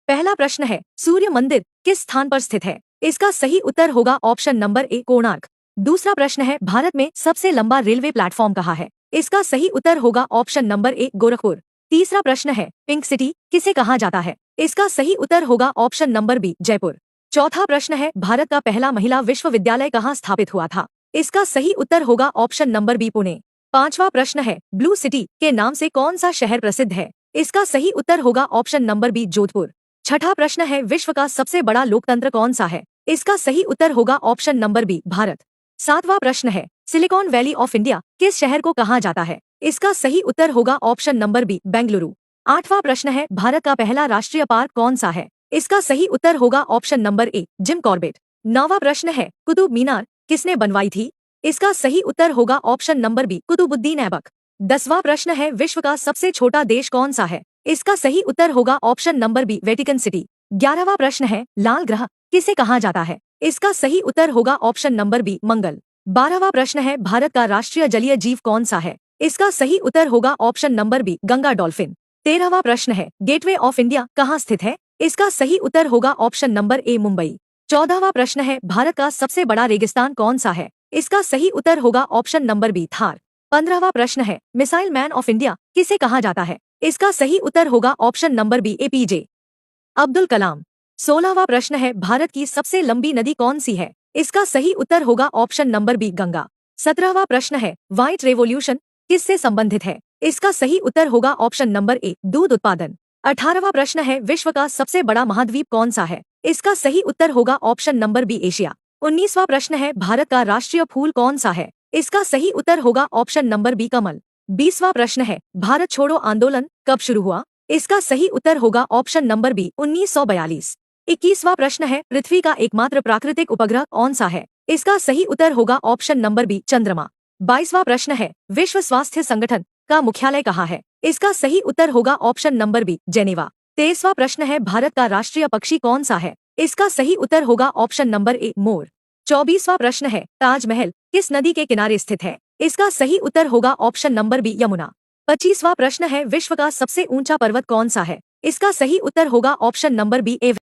पहला प्रश्न है, सूर्य मंदिर किस स्थान पर स्थित है? इसका सही उत्तर होगा ऑप्शन नंबर ए, कोणार्क। दूसरा प्रश्न है, भारत में सबसे लंबा रेलवे प्लेटफॉर्म कहाँ है? इसका सही उत्तर होगा ऑप्शन नंबर ए, गोरखपुर। तीसरा प्रश्न है, पिंक सिटी किसे कहा जाता है? इसका सही उत्तर होगा ऑप्शन नंबर बी, जयपुर। चौथा प्रश्न है, भारत का पहला महिला विश्वविद्यालय कहाँ स्थापित हुआ था? इसका सही उत्तर होगा ऑप्शन नंबर बी, पुणे। पांचवा प्रश्न है, ब्लू सिटी के नाम से कौन सा शहर प्रसिद्ध है? इसका सही उत्तर होगा ऑप्शन नंबर बी, जोधपुर। छठा प्रश्न है, विश्व का सबसे बड़ा लोकतंत्र कौन सा है? इसका सही उत्तर होगा ऑप्शन नंबर बी, भारत। सातवां प्रश्न है, सिलिकॉन वैली ऑफ इंडिया किस शहर को कहा जाता है? इसका सही उत्तर होगा ऑप्शन नंबर बी, बेंगलुरु। आठवां प्रश्न है, भारत का पहला राष्ट्रीय पार्क कौन सा है? इसका सही उत्तर होगा option number A, Jim Corbett. नौवां प्रश्न है, कुतुब मीनार किसने बनवाई थी? इसका सही उत्तर होगा option number B, Qutubuddin Aibak. 10वां प्रश्न है, विश्व का सबसे छोटा देश कौन सा है? इसका सही उत्तर होगा option number B, Vatican City. 11वां प्रश्न है, लाल ग्रह किसे कहा जाता है? इसका सही उत्तर होगा ऑप्शन नंबर बी, मंगल। 12वां प्रश्न है, भारत का राष्ट्रीय जलीय जीव कौन सा है? इसका सही उत्तर होगा option number B, Ganga dolphin. 13वां प्रश्न है, गेटवे ऑफ इंडिया कहाँ स्थित है? इसका सही उत्तर होगा ऑप्शन नंबर ए, मुंबई। 14वां प्रश्न है, भारत का सबसे बड़ा रेगिस्तान कौन सा है? इसका सही उत्तर होगा ऑप्शन नंबर बी, थार। 15वां प्रश्न है, मिसाइल मैन ऑफ इंडिया किसे कहा जाता है? इसका सही उत्तर होगा option number B, APJ Abdul Kalam. 16वां प्रश्न है, भारत की सबसे लंबी नदी कौन सी है? इसका सही उत्तर होगा ऑप्शन नंबर बी, गंगा। 17वां प्रश्न है, व्हाइट रेवोल्यूशन किससे संबंधित है? इसका सही उत्तर होगा ऑप्शन नंबर ए, दूध उत्पादन। 18वां प्रश्न है, विश्व का सबसे बड़ा महाद्वीप कौन सा है? इसका सही उत्तर होगा ऑप्शन नंबर बी, एशिया। 19वां प्रश्न है, भारत का राष्ट्रीय फूल कौन सा है? इसका सही उत्तर होगा ऑप्शन नंबर बी, कमल। 20वां प्रश्न है, भारत छोड़ो आंदोलन कब शुरू हुआ? इसका सही उत्तर होगा ऑप्शन नंबर बी, 1942। 21वां प्रश्न है, पृथ्वी का एकमात्र प्राकृतिक उपग्रह कौन सा है? इसका सही उत्तर होगा ऑप्शन नंबर बी, चंद्रमा। 22वां प्रश्न है, विश्व स्वास्थ्य संगठन का मुख्यालय कहाँ है? इसका सही उत्तर होगा ऑप्शन नंबर बी, जेनेवा। 23वां प्रश्न है, भारत का राष्ट्रीय पक्षी कौन सा है? इसका सही उत्तर होगा ऑप्शन नंबर ए, मोर। 24वां प्रश्न है, ताजमहल किस नदी के किनारे स्थित है? इसका सही उत्तर होगा ऑप्शन नंबर बी, यमुना। 25वां प्रश्न है, विश्व का सबसे ऊंचा पर्वत कौन सा है? इसका सही उत्तर होगा ऑप्शन नंबर बी, एवरेस्ट।